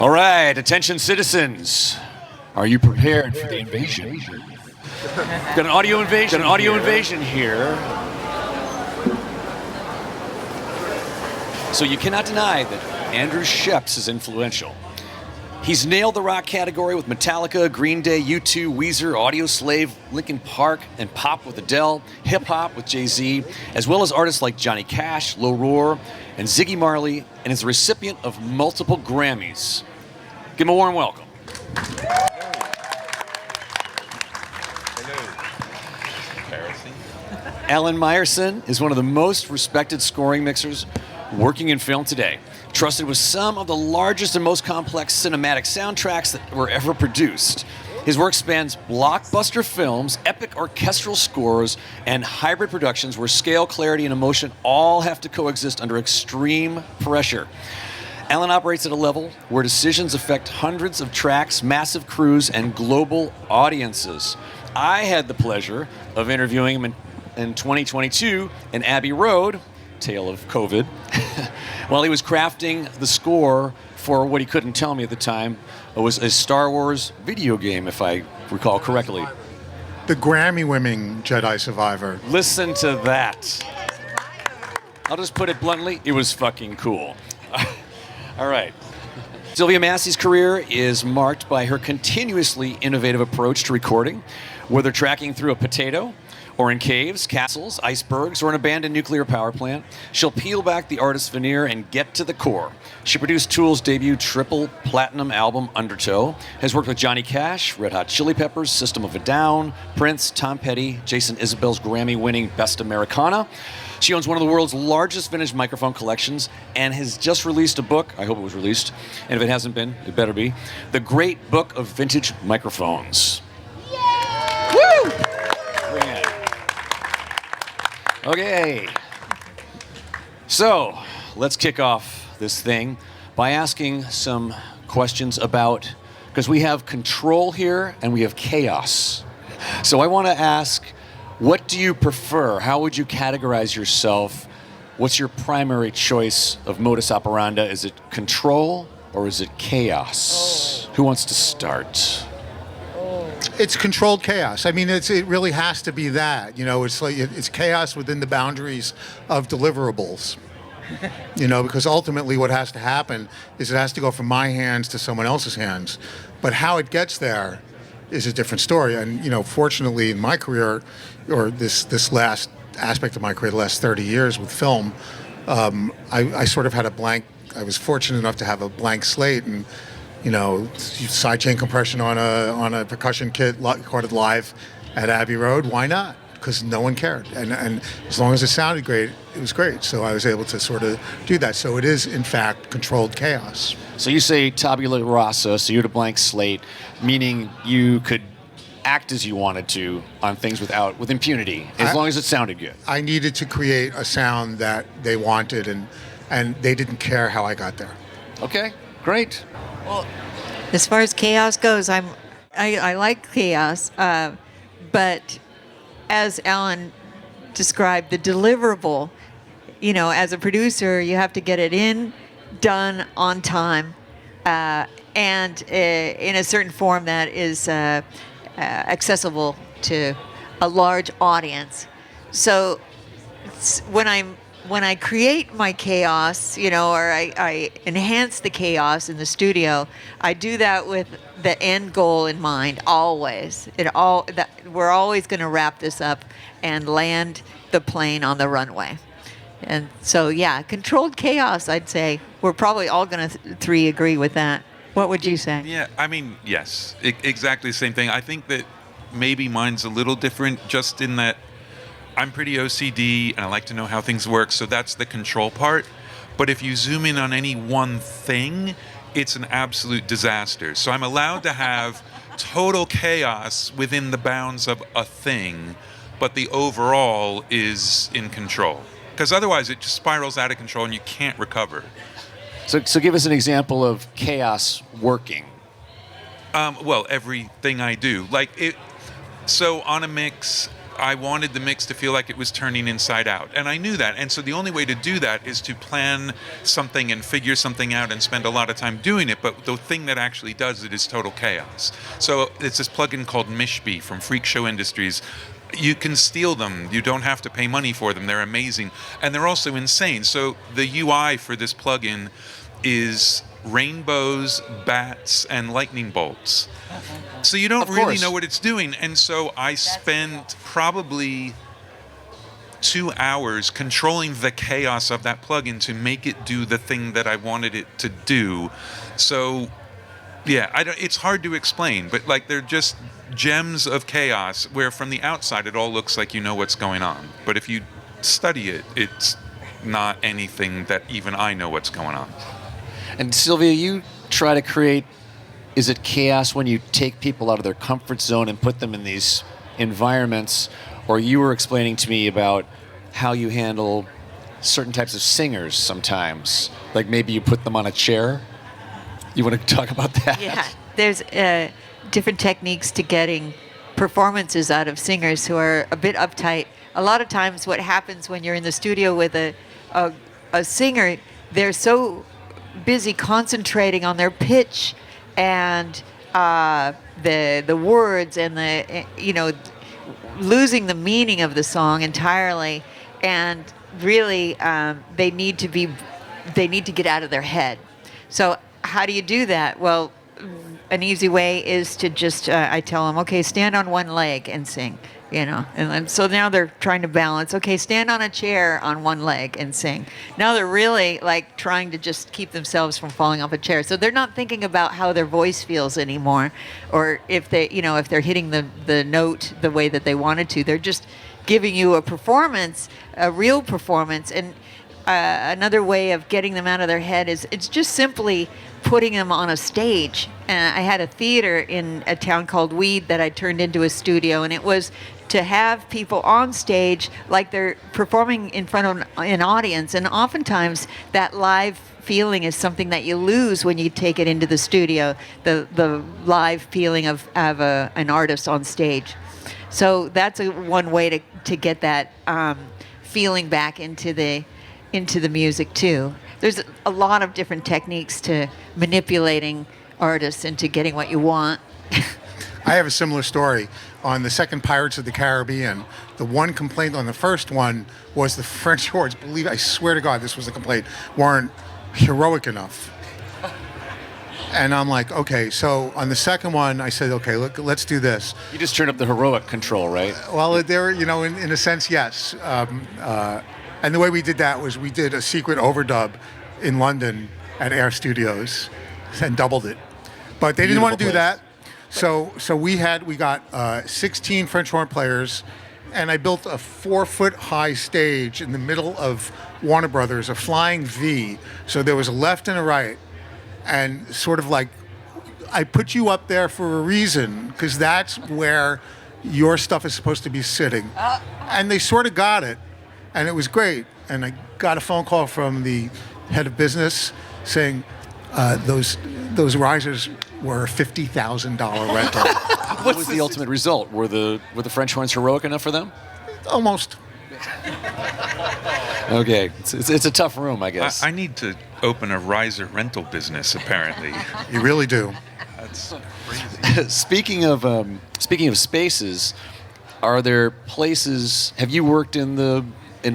All right, attention citizens. Are you prepared for the invasion? Got an audio invasion here. So you cannot deny that Andrew Scheps is influential. He's nailed the rock category with Metallica, Green Day, U2, Weezer, Audioslave, Linkin Park, and pop with Adele, hip-hop with Jay-Z, as well as artists like Johnny Cash, Lil Roar, and Ziggy Marley, and is the recipient of multiple Grammys. Give him a warm welcome. Alan Meyerson is one of the most respected scoring mixers working in film today, trusted with some of the largest and most complex cinematic soundtracks that were ever produced. His work spans blockbuster films, epic orchestral scores, and hybrid productions where scale, clarity, and emotion all have to coexist under extreme pressure. Alan operates at a level where decisions affect hundreds of tracks, massive crews, and global audiences. I had the pleasure of interviewing him in 2022 in Abbey Road, tale of COVID, while he was crafting the score for what he couldn't tell me at the time. It was a Star Wars video game, if I recall correctly. The Grammy-winning Jedi Survivor. Listen to that. I'll just put it bluntly, it was fucking cool. All right. Sylvia Massy's career is marked by her continuously innovative approach to recording, whether tracking through a potato, or in caves, castles, icebergs, or an abandoned nuclear power plant. She'll peel back the artist's veneer and get to the core. She produced Tool's debut triple platinum album, Undertow, has worked with Johnny Cash, Red Hot Chili Peppers, System of a Down, Prince, Tom Petty, Jason Isbell's Grammy-winning Best Americana. She owns one of the world's largest vintage microphone collections and has just released a book, I hope it was released, and if it hasn't been, it better be, The Great Book of Vintage Microphones. Yay! Woo! Bring it. Okay, so let's kick off this thing by asking some questions about, because we have control here and we have chaos. So I want to ask, what do you prefer? How would you categorize yourself? What's your primary choice of modus operandi? Is it control or is it chaos? Who wants to start? It's controlled chaos. I mean, it really has to be that. You know, it's like it's chaos within the boundaries of deliverables. You know, because ultimately what has to happen is it has to go from my hands to someone else's hands. But how it gets there is a different story. And, you know, fortunately in my career, or this last aspect of my career, the last 30 years with film, I sort of had a blank, I was fortunate enough to have a blank slate, and you know, sidechain compression on a percussion kit recorded live at Abbey Road. Why not? Because no one cared, and as long as it sounded great, it was great. So I was able to sort of do that. So it is in fact controlled chaos. So you say tabula rasa, so you had a blank slate, meaning you could act as you wanted to on things with impunity, as long as it sounded good. I needed to create a sound that they wanted, and they didn't care how I got there. Okay, great. Well, as far as chaos goes, I like chaos, but as Alan described, the deliverable, you know, as a producer, you have to get it done on time, and in a certain form that is accessible to a large audience. So when I create my chaos, you know, or I enhance the chaos in the studio, I do that with the end goal in mind, always. We're always going to wrap this up and land the plane on the runway. And so, yeah, controlled chaos, I'd say. We're probably all going to three agree with that. What would you say? Yeah, I mean, yes, exactly the same thing. I think that maybe mine's a little different just in that I'm pretty OCD and I like to know how things work, so that's the control part. But if you zoom in on any one thing, it's an absolute disaster. So I'm allowed to have total chaos within the bounds of a thing, but the overall is in control. Because otherwise it just spirals out of control and you can't recover. So give us an example of chaos working. Well, everything I do. So on a mix, I wanted the mix to feel like it was turning inside out. And I knew that. And so the only way to do that is to plan something and figure something out and spend a lot of time doing it. But the thing that actually does it is total chaos. So it's this plugin called Mishby from Freak Show Industries. You can steal them. You don't have to pay money for them. They're amazing. And they're also insane. So the UI for this plugin is rainbows, bats, and lightning bolts. So you don't really know what it's doing. And so I spent probably 2 hours controlling the chaos of that plugin to make it do the thing that I wanted it to do. So yeah, it's hard to explain, but like they're just gems of chaos where from the outside it all looks like you know what's going on. But if you study it, it's not anything that even I know what's going on. And Sylvia, you try to create, is it chaos when you take people out of their comfort zone and put them in these environments? Or you were explaining to me about how you handle certain types of singers sometimes. Like maybe you put them on a chair. You want to talk about that? Yeah, there's different techniques to getting performances out of singers who are a bit uptight. A lot of times what happens when you're in the studio with a singer, they're so busy concentrating on their pitch and the words and losing the meaning of the song entirely, and really they need to get out of their head. So how do you do that? Well, an easy way is to just I tell them, okay, stand on one leg and sing, and then, so now they're trying to balance. Okay, stand on a chair on one leg and sing. Now they're really like trying to just keep themselves from falling off a chair. So they're not thinking about how their voice feels anymore, or if they're hitting the note the way that they wanted to. They're just giving you a performance, a real performance. And another way of getting them out of their head is it's just simply putting them on a stage. And I had a theater in a town called Weed that I turned into a studio, and it was to have people on stage like they're performing in front of an audience. And oftentimes that live feeling is something that you lose when you take it into the studio, the live feeling of an artist on stage. So that's one way to get that feeling back into the music too. There's a lot of different techniques to manipulating artists into getting what you want. I have a similar story. On the second Pirates of the Caribbean, the one complaint on the first one was the French horns, I swear to God this was the complaint, weren't heroic enough. And I'm like, okay, so on the second one, I said, okay, look, let's do this. You just turned up the heroic control, right? Well, there, in a sense, yes. And the way we did that was we did a secret overdub in London at Air Studios and doubled it. But they didn't want to do that. So we got 16 French horn players, and I built a 4-foot high stage in the middle of Warner Brothers, a flying V. So there was a left and a right, and sort of like, I put you up there for a reason, because that's where your stuff is supposed to be sitting. And they sort of got it, and it was great. And I got a phone call from the head of business saying those risers were a $50,000 rental. What was the ultimate result? Were the French horns heroic enough for them? Almost. Okay, it's a tough room, I guess. I need to open a riser rental business, apparently. You really do. That's crazy. Speaking of spaces, are there places? Have you worked in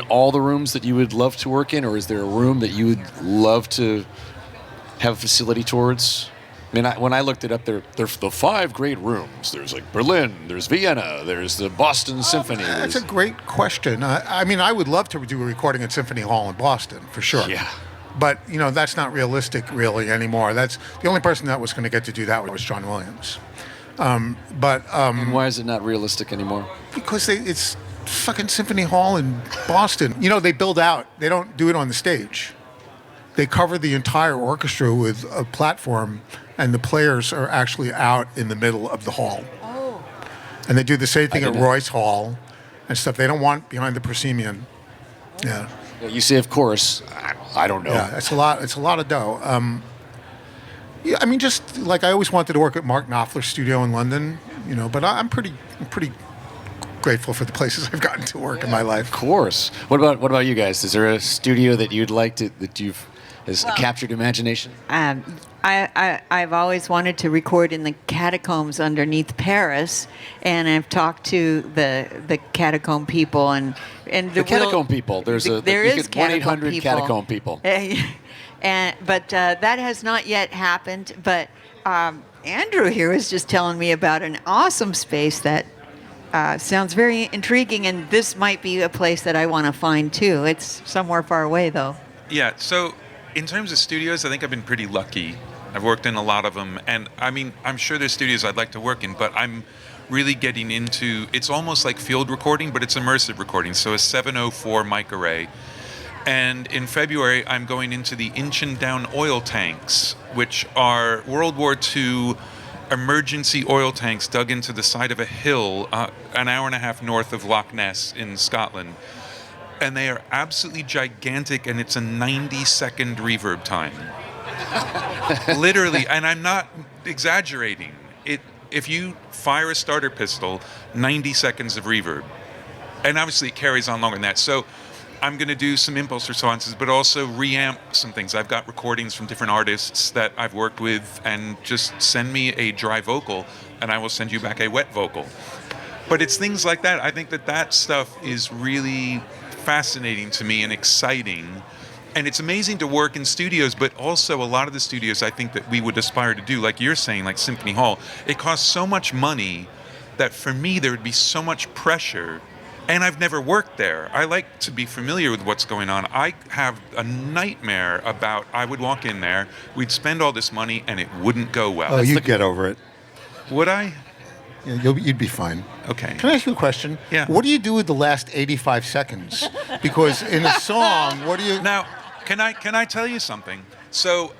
all the rooms that you would love to work in, or is there a room that you would love to have a facility towards? I mean, when I looked it up, there are the 5 great rooms. There's like Berlin, there's Vienna, there's the Boston Symphony. That's a great question. I mean, I would love to do a recording at Symphony Hall in Boston, for sure. Yeah. But, that's not realistic really anymore. That's the only person that was going to get to do that was John Williams. And why is it not realistic anymore? Because it's fucking Symphony Hall in Boston. They build out. They don't do it on the stage. They cover the entire orchestra with a platform, and the players are actually out in the middle of the hall. Oh. And they do the same thing at Royce Hall and stuff. They don't want behind the proscenium. Yeah. You say, of course. I don't know. Yeah, it's a lot. It's a lot of dough. Yeah, I mean, just like I always wanted to work at Mark Knopfler's studio in London, But I'm pretty grateful for the places I've gotten to work in my life. Of course. What about you guys? Is there a studio that you'd like to that has captured imagination? I've always wanted to record in the catacombs underneath Paris, and I've talked to the catacomb people and The catacomb people. There is 1-800 people. catacomb people. But that has not yet happened. But Andrew here was just telling me about an awesome space that sounds very intriguing, and this might be a place that I want to find too. It's somewhere far away though. Yeah, so in terms of studios, I think I've been pretty lucky. I've worked in a lot of them, and I mean, I'm sure there's studios I'd like to work in, but I'm really getting into, it's almost like field recording, but it's immersive recording, so a 704 mic array. And in February, I'm going into the Inchindown oil tanks, which are World War II emergency oil tanks dug into the side of a hill an hour and a half north of Loch Ness in Scotland. And they are absolutely gigantic, and it's a 90-second reverb time. Literally, and I'm not exaggerating. If you fire a starter pistol, 90 seconds of reverb. And obviously it carries on longer than that. So I'm going to do some impulse responses, but also reamp some things. I've got recordings from different artists that I've worked with, and just send me a dry vocal, and I will send you back a wet vocal. But it's things like that. I think that stuff is really fascinating to me and exciting. And it's amazing to work in studios, but also a lot of the studios I think that we would aspire to do, like you're saying, like Symphony Hall, it costs so much money that for me there would be so much pressure. And I've never worked there. I like to be familiar with what's going on. I have a nightmare about, I would walk in there, we'd spend all this money, and it wouldn't go well. Oh, you'd get over it. Would I? Yeah, you'd be fine. Okay. Can I ask you a question? Yeah. What do you do with the last 85 seconds? Because in a song, what do you... Now, can I tell you something? So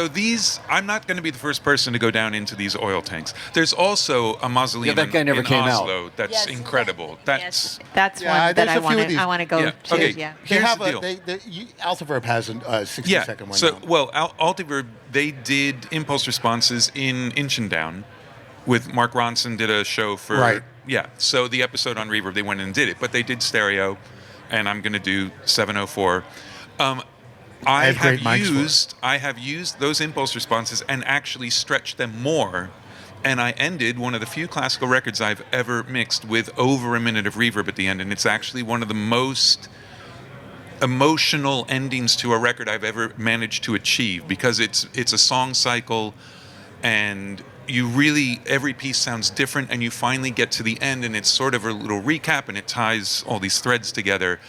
these, I'm not going to be the first person to go down into these oil tanks. There's also a mausoleum that guy never in came out. Oslo that's incredible. That's That's Yeah, one that there's I a few of these. want to go Yeah, to. okay. Yeah. They Here's have the deal. Altiverb has a 60-second one. So, now. well, Altiverb, they did impulse responses in Inchindown with Mark Ronson did a show for... Right. Yeah, so the episode on Reverb, they went in and did it. But they did stereo, and I'm going to do 704. I have great mics for it. I have used those impulse responses and actually stretched them more. And I ended one of the few classical records I've ever mixed with over a minute of reverb at the end. And it's actually one of the most emotional endings to a record I've ever managed to achieve, because it's a song cycle, and you really, every piece sounds different, and you finally get to the end, and it's sort of a little recap, and it ties all these threads together.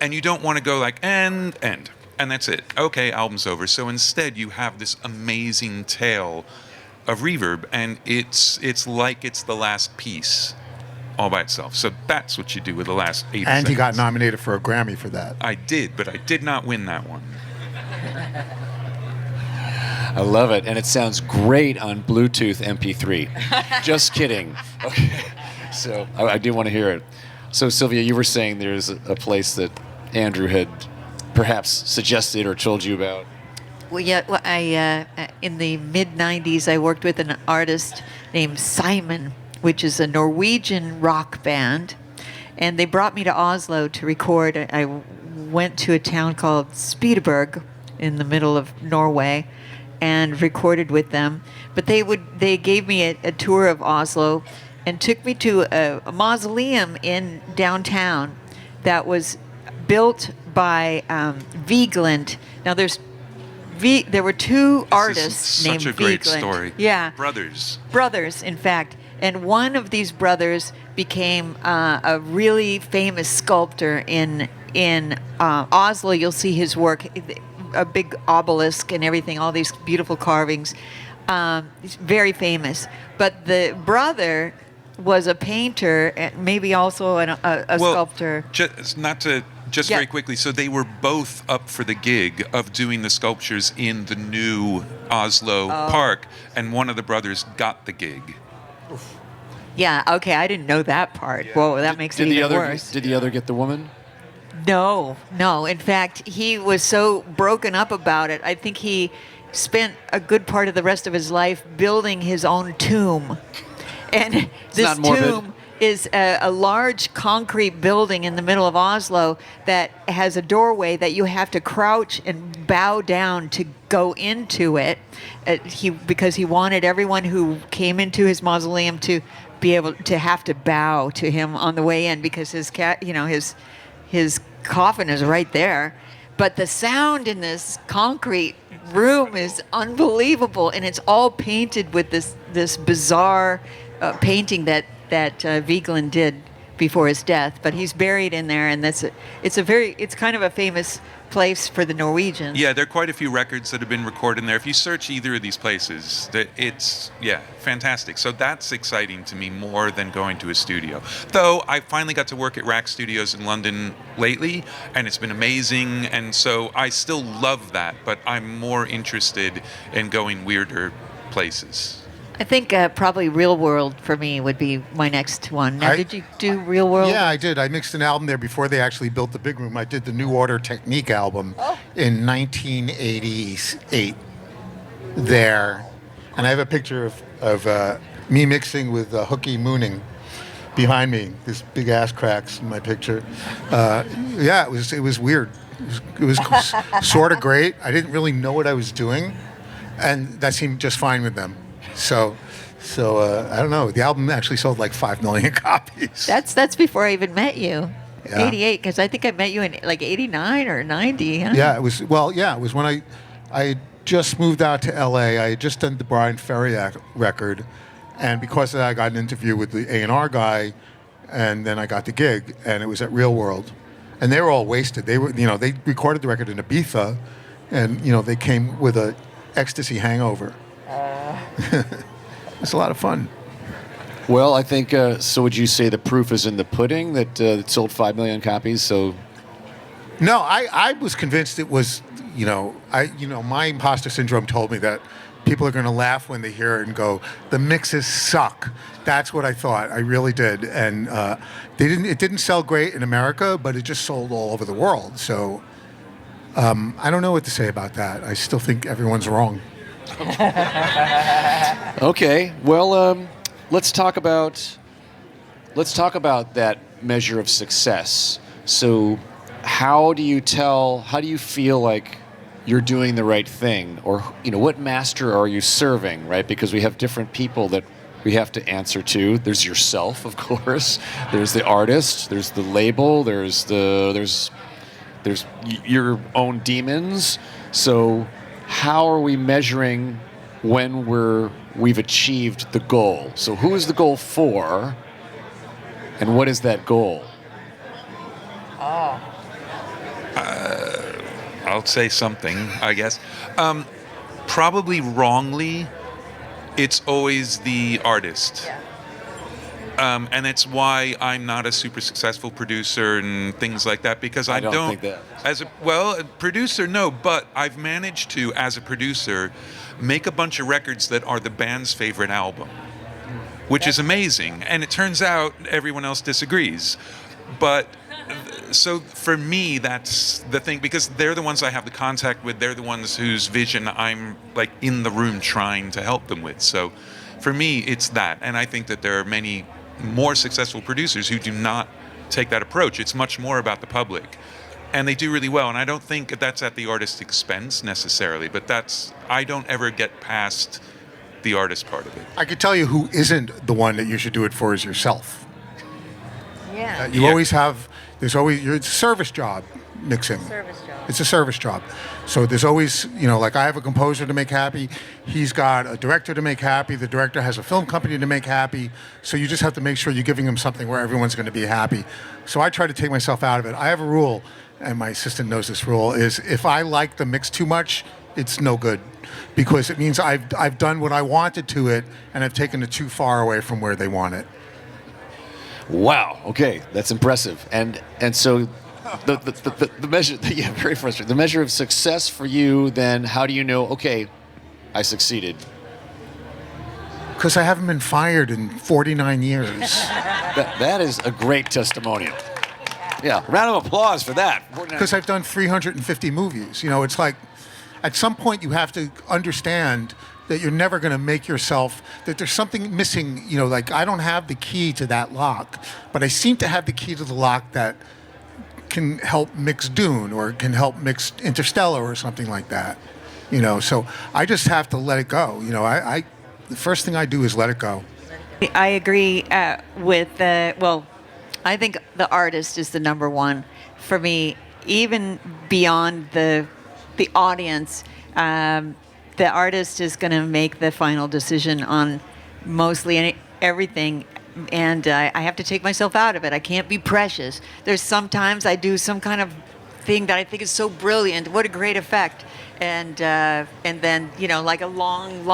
And you don't want to go like, end, and that's it. Okay, album's over. So instead, you have this amazing tale of reverb, and it's like it's the last piece all by itself. So that's what you do with the last 80 seconds. And he got nominated for a Grammy for that. I did, but I did not win that one. I love it, and it sounds great on Bluetooth MP3. Just kidding. Okay, so I do want to hear it. So Sylvia, you were saying there's a place that Andrew had perhaps suggested or told you about. Well, yeah. Well, in the mid '90s, I worked with an artist named Simon, which is a Norwegian rock band, and they brought me to Oslo to record. I went to a town called Spydeberg in the middle of Norway, and recorded with them. But they gave me a tour of Oslo, and took me to a mausoleum in downtown that was built by Vigeland. Now there were two artists named Such a great Vigeland. story. Yeah, Brothers, in fact. And one of these brothers became a really famous sculptor in Oslo. You'll see his work, a big obelisk and everything, all these beautiful carvings. He's very famous. But the brother was a painter, and maybe also a sculptor. Just very quickly, so they were both up for the gig of doing the sculptures in the new Oslo park, and one of the brothers got the gig. Yeah, okay, I didn't know that part. Yeah. Whoa, that makes it even worse. Did the other get the woman? No. In fact, he was so broken up about it. I think he spent a good part of the rest of his life building his own tomb. And this tomb is a large concrete building in the middle of Oslo that has a doorway that you have to crouch and bow down to go into it. Because he wanted everyone who came into his mausoleum to be able to have to bow to him on the way in, because his coffin is right there. But the sound in this concrete room is unbelievable, and it's all painted with this bizarre painting that Vigeland did before his death. But he's buried in there, and it's kind of a famous place for the Norwegians. Yeah, there are quite a few records that have been recorded in there. If you search either of these places, it's fantastic. So that's exciting to me more than going to a studio. Though I finally got to work at Rack Studios in London lately, and it's been amazing. And so I still love that, but I'm more interested in going weirder places. I think probably Real World for me would be my next one. Now, did you do Real World? Yeah, I did. I mixed an album there before they actually built the big room. I did the New Order Technique album in 1988 there. And I have a picture of me mixing with Hooky Mooning behind me. This big ass cracks in my picture. Yeah, it was weird. It was sort of great. I didn't really know what I was doing, and that seemed just fine with them. So I don't know. The album actually sold like 5 million copies. That's before I even met you. Yeah. 88, because I think I met you in like 89 or 90. Huh? Yeah, it was. Well, yeah, it was when I had just moved out to L.A. I had just done the Brian Ferry record, and because of that, I got an interview with the A&R guy, and then I got the gig, and it was at Real World, and they were all wasted. They were, they recorded the record in Ibiza, and they came with a ecstasy hangover. It's a lot of fun. Well, I think, so would you say the proof is in the pudding that it sold 5 million copies? So, No, I was convinced it was, my imposter syndrome told me that people are going to laugh when they hear it and go, the mixes suck. That's what I thought. I really did. And it didn't sell great in America, but it just sold all over the world. So I don't know what to say about that. I still think everyone's wrong. okay. Well, let's talk about that measure of success. So, how do you feel like you're doing the right thing, or what master are you serving, right? Because we have different people that we have to answer to. There's yourself, of course. There's the artist. There's the label. There's your own demons. So, how are we measuring when we've achieved the goal? So who is the goal for, and what is that goal? I'll say something, I guess. Probably wrongly, it's always the artist. Yeah. And it's why I'm not a super successful producer and things like that, because I don't think that. A producer, no, but I've managed to, as a producer, make a bunch of records that are the band's favorite album, which is amazing. And it turns out everyone else disagrees. But so for me, that's the thing, because they're the ones I have the contact with. They're the ones whose vision I'm like in the room trying to help them with. So for me, it's that. And I think that there are many more successful producers who do not take that approach. It's much more about the public, and they do really well. And I don't think that's at the artist's expense necessarily, but I don't ever get past the artist part of it. I could tell you who isn't the one that you should do it for is yourself. Yeah. It's a service job, mixing. It's a service job. So there's always, like I have a composer to make happy. He's got a director to make happy. The director has a film company to make happy. So you just have to make sure you're giving him something where everyone's going to be happy. So I try to take myself out of it. I have a rule, and my assistant knows this rule, is if I like the mix too much, it's no good. Because it means I've done what I wanted to it, and I've taken it too far away from where they want it. Wow. Okay, that's impressive. And so the measure, very frustrating. The measure of success for you, then, how do you know, okay, I succeeded? Because I haven't been fired in 49 years. That is a great testimonial. Yeah, round of applause for that. Because I've done 350 movies. It's like, at some point you have to understand that you're never going to make yourself, that there's something missing, like I don't have the key to that lock, but I seem to have the key to the lock that can help mix Dune or can help mix Interstellar or something like that. So I just have to let it go. The first thing I do is let it go. I agree I think the artist is the number one for me, even beyond the audience. The artist is going to make the final decision on mostly everything, and I have to take myself out of it. I can't be precious. There's sometimes I do some kind of thing that I think is so brilliant. What a great effect. And then, like a long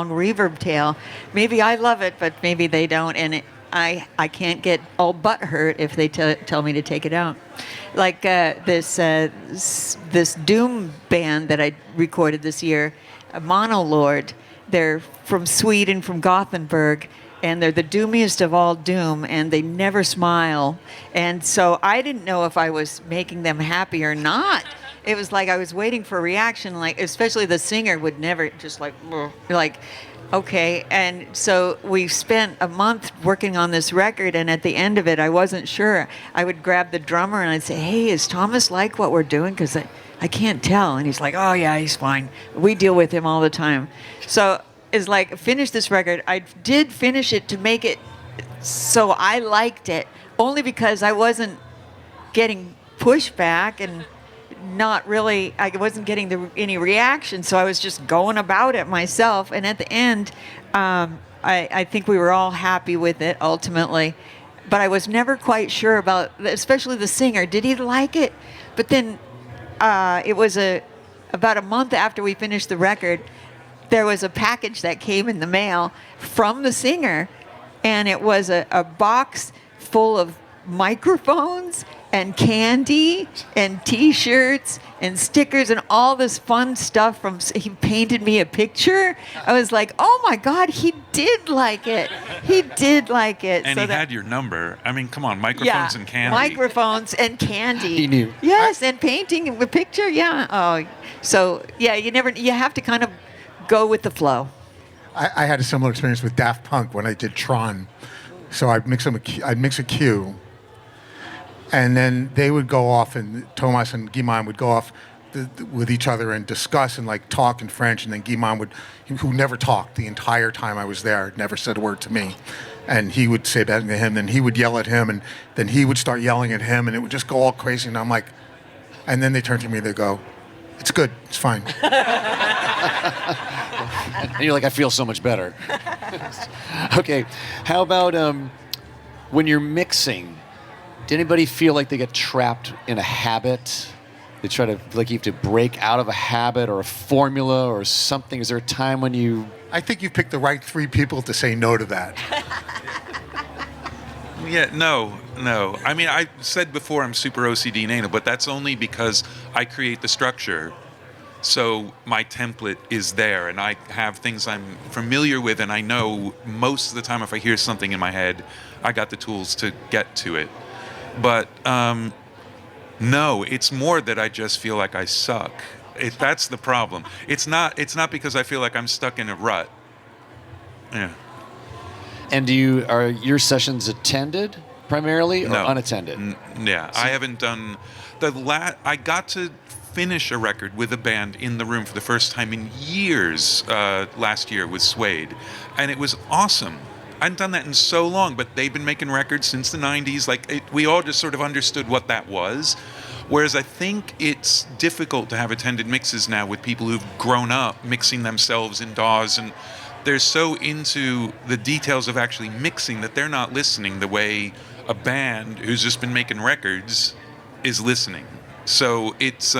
reverb tail. Maybe I love it, but maybe they don't. And I can't get all butthurt if they tell me to take it out. Like this Doom band that I recorded this year, Monolord. They're from Sweden, from Gothenburg. And they're the doomiest of all doom, and they never smile. And so I didn't know if I was making them happy or not. It was like I was waiting for a reaction, like especially the singer would never just like, okay. And so we spent a month working on this record, and at the end of it, I wasn't sure. I would grab the drummer and I'd say, hey, is Thomas like what we're doing? Because I can't tell. And he's like, oh, yeah, he's fine. We deal with him all the time. So is like, finish this record. I did finish it to make it so I liked it, only because I wasn't getting pushback and not really, I wasn't getting any reaction, so I was just going about it myself. And at the end, I think we were all happy with it ultimately, but I was never quite sure about, especially the singer, did he like it? But then it was about a month after we finished the record, there was a package that came in the mail from the singer, and it was a box full of microphones and candy and T-shirts and stickers and all this fun stuff. He painted me a picture. I was like, oh my God, he did like it. He did like it. And so he had your number. I mean, come on, microphones and candy. Microphones and candy. He knew. Yes, and painting a picture. Yeah. Oh, so yeah, you have to kind of go with the flow. I had a similar experience with Daft Punk when I did Tron. So I'd mix a cue, and then they would go off, and Thomas and Guy-Man would go off with each other and discuss and like talk in French, and then Guy-Man who never talked the entire time I was there, never said a word to me, and he would say back to him, then he would yell at him, and then he would start yelling at him, and it would just go all crazy, and I'm like, and then they turn to me, they go, it's good, it's fine. And you're like, I feel so much better. Okay, how about when you're mixing, did anybody feel like they get trapped in a habit? They try to, like, you have to break out of a habit or a formula or something? Is there a time when you... I think you picked the right 3 people to say no to that. Yeah, no. I mean, I said before I'm super OCD and anal, but that's only because I create the structure. So my template is there, and I have things I'm familiar with, and I know most of the time if I hear something in my head, I got the tools to get to it. But no, it's more that I just feel like I suck. That's the problem. It's not because I feel like I'm stuck in a rut. Yeah. And are your sessions attended primarily or No. unattended? Yeah, I haven't done I got to finish a record with a band in the room for the first time in years last year with Suede, and it was awesome. I hadn't done that in so long, but they've been making records since the 90s. We all just sort of understood what that was. Whereas I think it's difficult to have attended mixes now with people who've grown up mixing themselves in DAWs, and they're so into the details of actually mixing that they're not listening the way a band who's just been making records is listening. So it's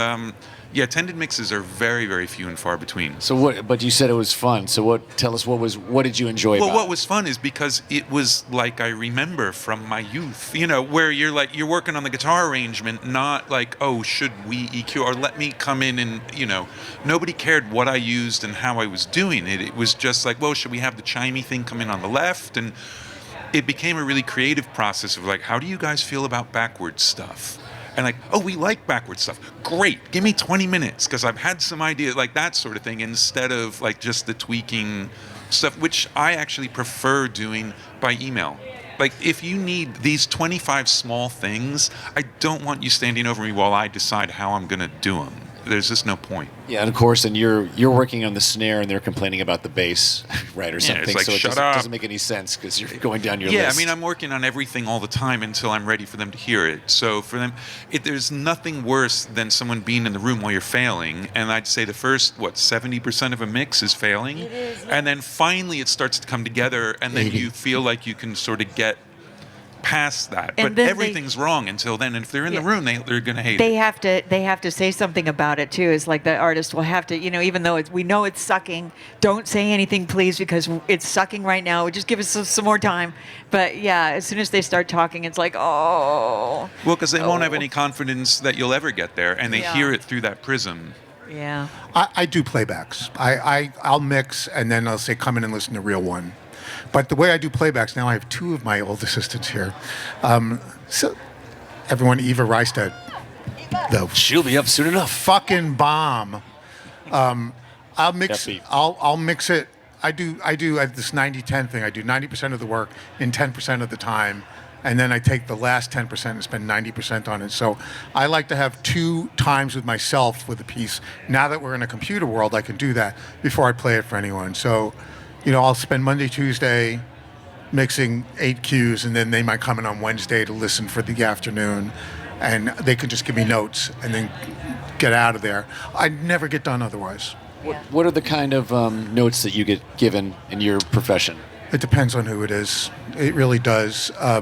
attended mixes are very, very few and far between. So but you said it was fun. So tell us what did you enjoy about it? Well, what was fun is because it was like I remember from my youth, where you're working on the guitar arrangement, not like, oh, should we EQ, or let me come in and, nobody cared what I used and how I was doing it. It was just like, well, should we have the chimey thing come in on the left? And it became a really creative process of like, how do you guys feel about backwards stuff? and like, oh, we like backward stuff. Great, give me 20 minutes because I've had some idea, like that sort of thing, instead of like just the tweaking stuff, which I actually prefer doing by email. Like, if you need these 25 small things, I don't want you standing over me while I decide how I'm going to do them. There's just no point. Yeah, and of course, and you're working on the snare, and they're complaining about the bass, right, or something. it's like, so it shut doesn't up. make any sense because you're going down your Yeah, list. I mean, I'm working on everything all the time until I'm ready for them to hear it. So for them, there's nothing worse than someone being in the room while you're failing. And I'd say the first, 70% of a mix is failing. It is, yeah. And then finally it starts to come together, and then 80. you feel like you can sort of get past that. And But then everything's wrong until then. And if they're in the Yeah. room, they're going to hate They it. have to say something about it too. It's like the artist will have to, even though we know it's sucking, don't say anything, please, because it's sucking right now. Just give us some more time. But yeah, as soon as they start talking, it's like, oh. Well, because they won't have Oh. any confidence that you'll ever get there, and they Yeah. hear it through that prism. Yeah. I do playbacks. I'll mix and then I'll say, come in and listen to real one. But the way I do playbacks now, I have two of my old assistants here. So everyone, Eva Reistedt, the She'll be up soon enough. fucking bomb. I'll mix. That beat. I'll mix it. I do this 90-10 thing. I do 90% of the work in 10% of the time, and then I take the last 10% and spend 90% on it. So I like to have 2 times with myself with a piece. Now that we're in a computer world, I can do that before I play it for anyone. So, I'll spend Monday, Tuesday mixing 8 cues, and then they might come in on Wednesday to listen for the afternoon, and they can just give me notes and then get out of there. I never get done otherwise. What are the kind of notes that you get given in your profession? It depends on who it is. It really does. I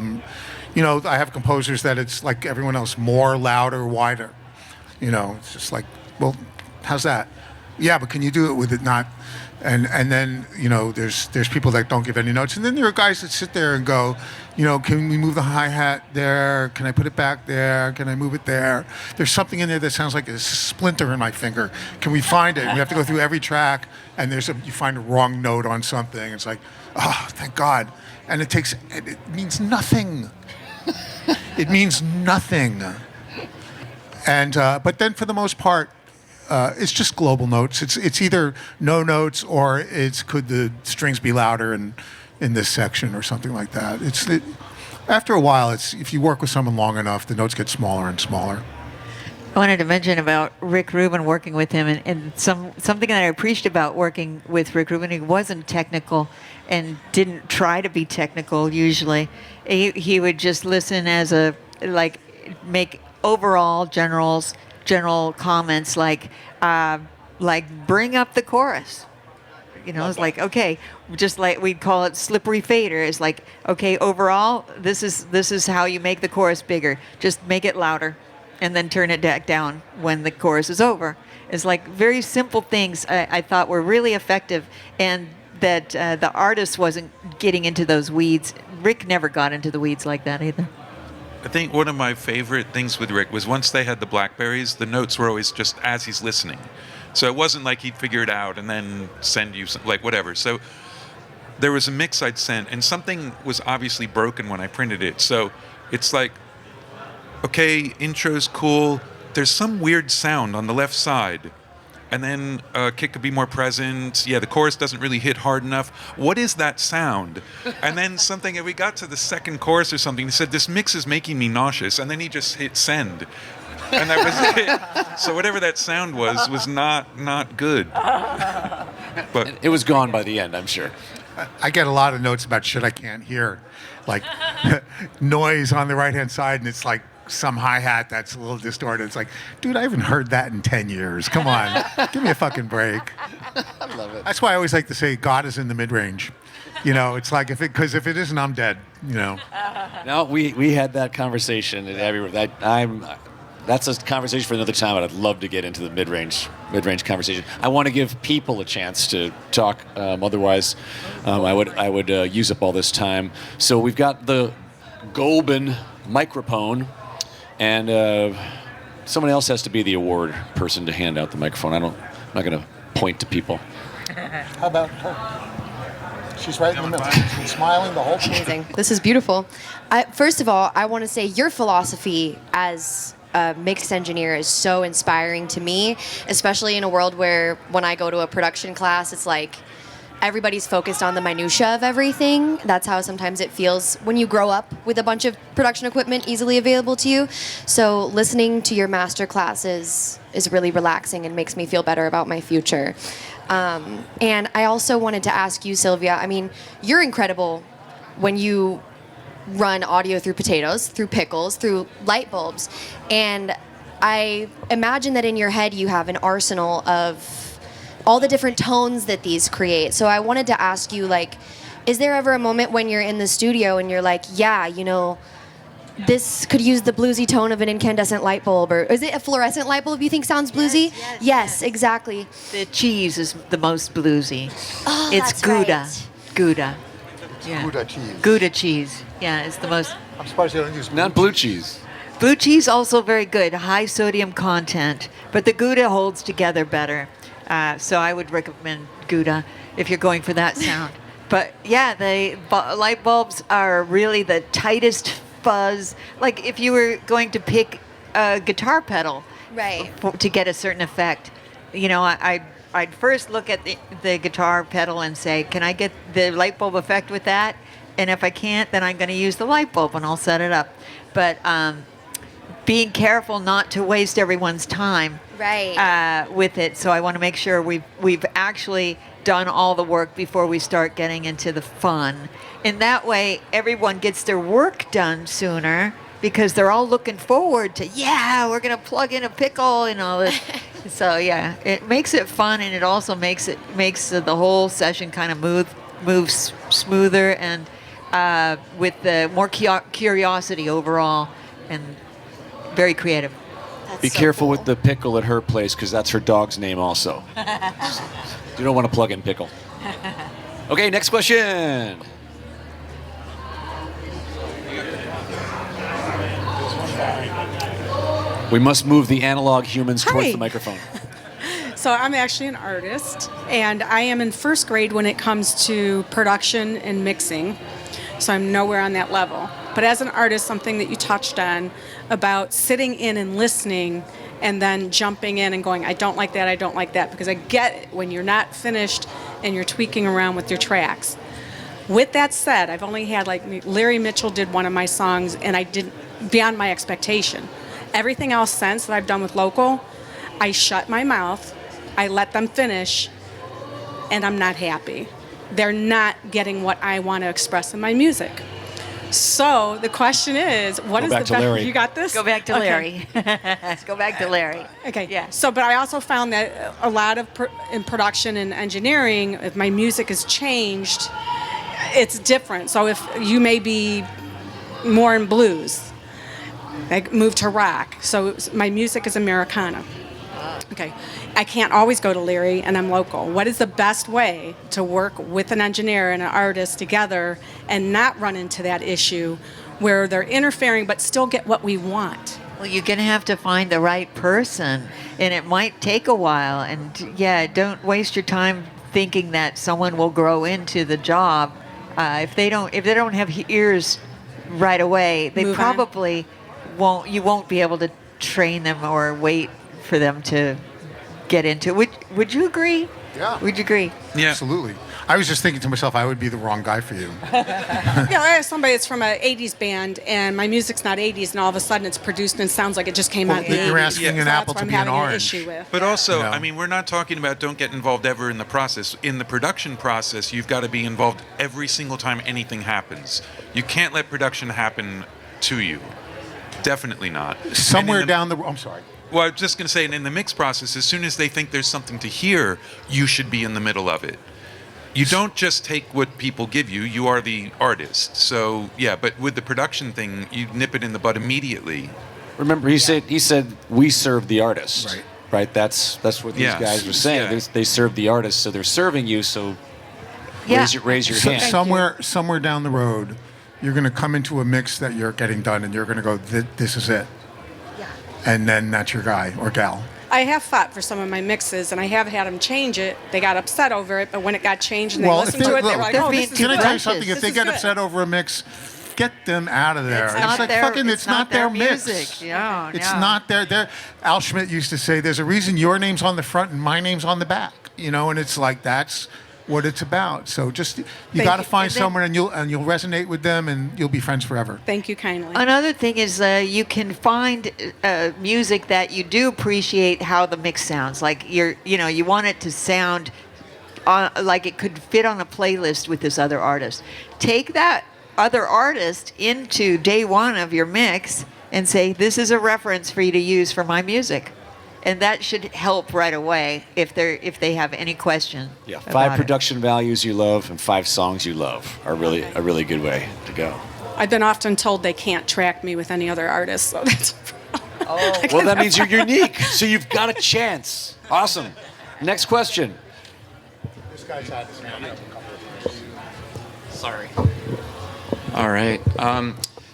have composers that it's like everyone else, more, louder, wider. It's just like, well, how's that? Yeah, but can you do it with it not? And then, there's people that don't give any notes. And then there are guys that sit there and go, can we move the hi-hat there? Can I put it back there? Can I move it there? There's something in there that sounds like a splinter in my finger. Can we find it? We have to go through every track, and you find a wrong note on something. It's like, oh, thank God. And it means nothing. It means nothing. And but then for the most part, it's just global notes. It's either no notes or could the strings be louder in this section or something like that. After a while, if you work with someone long enough, the notes get smaller and smaller. I wanted to mention about Rick Rubin, working with him, and something that I appreciated about working with Rick Rubin. He wasn't technical and didn't try to be technical usually. He would just listen as make overall general comments like bring up the chorus. It's like, okay, just like we'd call it slippery fader. It's like, okay, overall, this is how you make the chorus bigger. Just make it louder, and then turn it back down when the chorus is over. It's like very simple things I thought were really effective, and that the artist wasn't getting into those weeds. Rick never got into the weeds like that either. I think one of my favorite things with Rick was once they had the Blackberries, the notes were always just as he's listening. So it wasn't like he'd figure it out and then send you whatever. So there was a mix I'd sent, and something was obviously broken when I printed it. So it's like, okay, intro's cool. There's some weird sound on the left side. And then kick could be more present. Yeah, the chorus doesn't really hit hard enough. What is that sound? And then and we got to the second chorus or something. He said, this mix is making me nauseous. And then he just hit send. And that was it. So whatever that sound was not good. But It was gone by the end, I'm sure. I get a lot of notes about shit I can't hear, like noise on the right-hand side, and it's like some hi-hat that's a little distorted. It's like, dude, I haven't heard that in 10 years. Come on, give me a fucking break. I love it. That's why I always like to say God is in the mid-range. It's like because if it isn't, I'm dead. No, we had that conversation at Abbey Road. That's a conversation for another time, but I'd love to get into the mid-range conversation. I want to give people a chance to talk. Otherwise, I would use up all this time. So we've got the Goldman microphone, and someone else has to be the award person to hand out the microphone. I'm not going to point to people. How about her? She's right in the middle. She's smiling the whole time. Amazing. This is beautiful. First of all, I want to say your philosophy as a mix engineer is so inspiring to me, especially in a world where when I go to a production class, it's like everybody's focused on the minutia of everything. That's how sometimes it feels when you grow up with a bunch of production equipment easily available to you. So listening to your master classes is really relaxing and makes me feel better about my future. And I also wanted to ask you, Sylvia, I mean, you're incredible when you run audio through potatoes, through pickles, through light bulbs. And I imagine that in your head you have an arsenal of all the different tones that these create. So I wanted to ask you, like, is there ever a moment when you're in the studio and you're like, yeah, you know, this could use the bluesy tone of an incandescent light bulb, or is it a fluorescent light bulb you think sounds bluesy? Yes, exactly. The cheese is the most bluesy. Oh, It's that's Gouda. right. Gouda. Yeah. Gouda cheese. Gouda cheese. Yeah, it's the most. I'm surprised they don't use Not blue cheese. Blue cheese also very good, high sodium content, but the Gouda holds together better. So I would recommend Gouda if you're going for that sound. But yeah, the light bulbs are really the tightest fuzz. Like if you were going to pick a guitar pedal Right. to get a certain effect, you know, I'd first look at the guitar pedal and say, can I get the light bulb effect with that? And if I can't, then I'm going to use the light bulb and I'll set it up. But being careful not to waste everyone's time Right. with it. So I want to make sure we've actually done all the work before we start getting into the fun. And that way, everyone gets their work done sooner because they're all looking forward to, yeah, we're going to plug in a pickle and all this. So yeah, it makes it fun, and it also makes the whole session kind of move smoother and with the more curiosity overall, and very creative. That's Be so careful cool. with the pickle at her place because that's her dog's name also. You don't want to plug in pickle. Okay, next question. We must move the analog humans towards Hi. the microphone. So I'm actually an artist, and I am in first grade when it comes to production and mixing. So I'm nowhere on that level. But as an artist, something that you touched on about sitting in and listening and then jumping in and going, I don't like that, because I get it when you're not finished and you're tweaking around with your tracks. With that said, I've only had, like, Larry Mitchell did one of my songs, and I did beyond my expectation. Everything else since that I've done with local, I shut my mouth, I let them finish, and I'm not happy. They're not getting what I want to express in my music. So the question is, what is back the to Larry. You got this? Go back to Okay. Larry. Go back to Larry. Okay. Yeah. So, but I also found that a lot of in production and engineering, if my music has changed, it's different. So if you may be more in blues, I moved to rock. So my music is Americana. Okay. I can't always go to Larry, and I'm local. What is the best way to work with an engineer and an artist together and not run into that issue where they're interfering but still get what we want? Well, you're going to have to find the right person, and it might take a while. And yeah, don't waste your time thinking that someone will grow into the job. If they don't have ears right away, they Move on. probably won't. You won't be able to train them or wait for them to get into it. Would you agree? Yeah. Would you agree? Yeah. Absolutely. I was just thinking to myself, I would be the wrong guy for you. Yeah, I have somebody that's from an 80s band, and my music's not 80s, and all of a sudden it's produced and sounds like it just came out of the 80s. You're asking So an that's apple what to I'm be an having orange. issue with. But also, You know. I mean, we're not talking about don't get involved ever in the process. In the production process, you've got to be involved every single time anything happens. You can't let production happen to you. Definitely not. Somewhere And in the- down the I'm sorry. Well, I was just going to say, and in the mix process, as soon as they think there's something to hear, you should be in the middle of it. You don't just take what people give you. You are the artist. So, yeah, but with the production thing, you nip it in the bud immediately. Remember, he said we serve the artist. Right. Right. That's what these Yeah. guys were saying. Yeah. They serve the artist, so they're serving you. So Yeah. raise your So, hand. somewhere down the road, you're going to come into a mix that you're getting done, and you're going to go, this is it. Yeah. And then that's your guy or gal. I have fought for some of my mixes, and I have had them change it. They got upset over it, but when it got changed and they Well, if listened to they- it, they were look, like, they're oh, being this is Can I good. tell you something? If This they is get good. upset over a mix, get them out of there. It's And not like their, fucking, it's not their music. mix. No, It's no. not their. Al Schmidt used to say, "There's a reason your name's on the front and my name's on the back." You know, and it's like that's what it's about. So just you Thank got to you. find And then- someone and you'll resonate with them and you'll be friends forever. Thank you kindly. Another thing is you can find music that you do appreciate how the mix sounds. Like you want it to sound like it could fit on a playlist with this other artist. Take that other artist into day one of your mix and say, this is a reference for you to use for my music. And that should help right away if they have any question. Yeah, about 5 it. production values you love and 5 songs you love are really a really good way to go. I've been often told they can't track me with any other artists, so that's Well, that means you're unique, so you've got a chance. Awesome. Next question. This guy's had this man. Sorry. All right.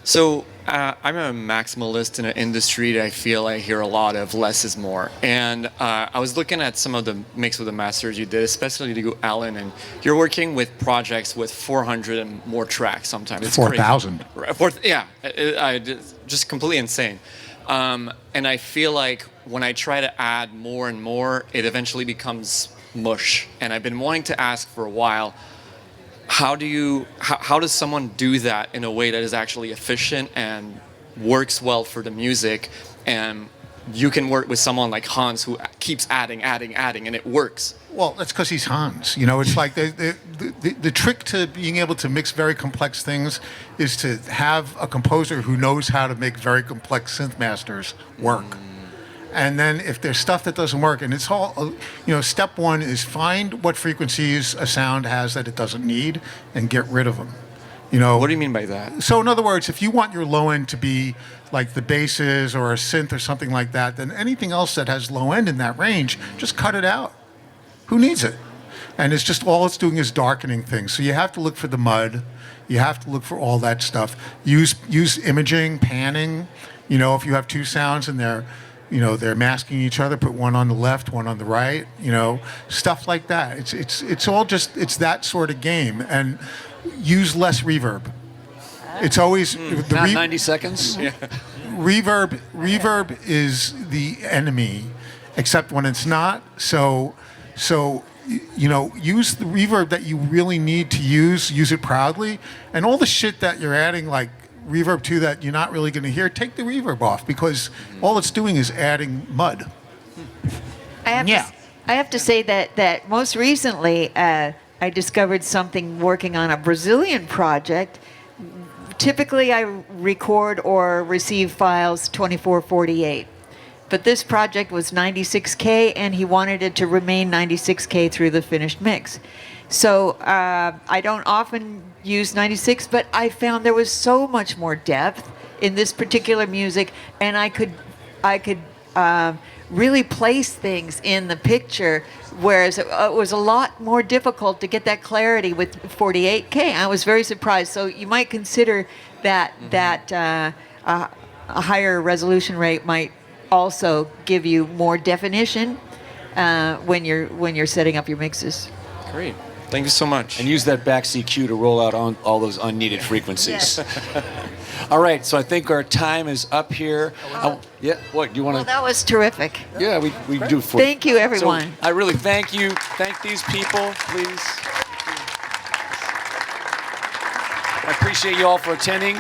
So I'm a maximalist in an industry that I feel I hear a lot of less is more. And I was looking at some of the mix with the masters you did, especially to Alan, and you're working with projects with 400 and more tracks sometimes. It's 4,000. Yeah, just completely insane. And I feel like when I try to add more and more, it eventually becomes mush. And I've been wanting to ask for a while, how does someone do that in a way that is actually efficient and works well for the music? And you can work with someone like Hans who keeps adding, and it works. Well, that's because he's Hans. You know, it's like the trick to being able to mix very complex things is to have a composer who knows how to make very complex synth masters work. And then if there's stuff that doesn't work, and it's all, step one is find what frequencies a sound has that it doesn't need and get rid of them. What do you mean by that? So in other words, if you want your low end to be like the basses or a synth or something like that, then anything else that has low end in that range, just cut it out. Who needs it? And it's just all it's doing is darkening things. So you have to look for the mud. You have to look for all that stuff. Use imaging, panning. If you have 2 sounds and they're masking each other, put one on the left, one on the right, stuff like that. It's all just, it's that sort of game. And use less reverb. It's always Not 90 seconds? Yeah. Reverb is the enemy, except when it's not. So use the reverb that you really need to use it proudly. And all the shit that you're adding, like reverb to that you're not really going to hear, take the reverb off, because all it's doing is adding mud. I have to say that most recently I discovered something working on a Brazilian project. Typically I record or receive files 24/48. But this project was 96K and he wanted it to remain 96K through the finished mix. So I don't often use 96, but I found there was so much more depth in this particular music, and I could really place things in the picture, whereas it was a lot more difficult to get that clarity with 48K. I was very surprised. So you might consider that a higher resolution rate might also give you more definition when you're setting up your mixes. Great. Thank you so much. And use that back CQ to roll out on all those unneeded frequencies. Yes. All right, so I think our time is up here. Yeah, what, do you want to? Well, that was terrific. Yeah, we do. Thank you, everyone. So I really thank you. Thank these people, please. I appreciate you all for attending.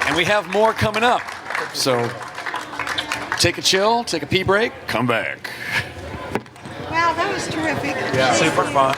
And we have more coming up. So take a chill, take a pee break, come back. Wow, that was terrific. Yeah, super fun.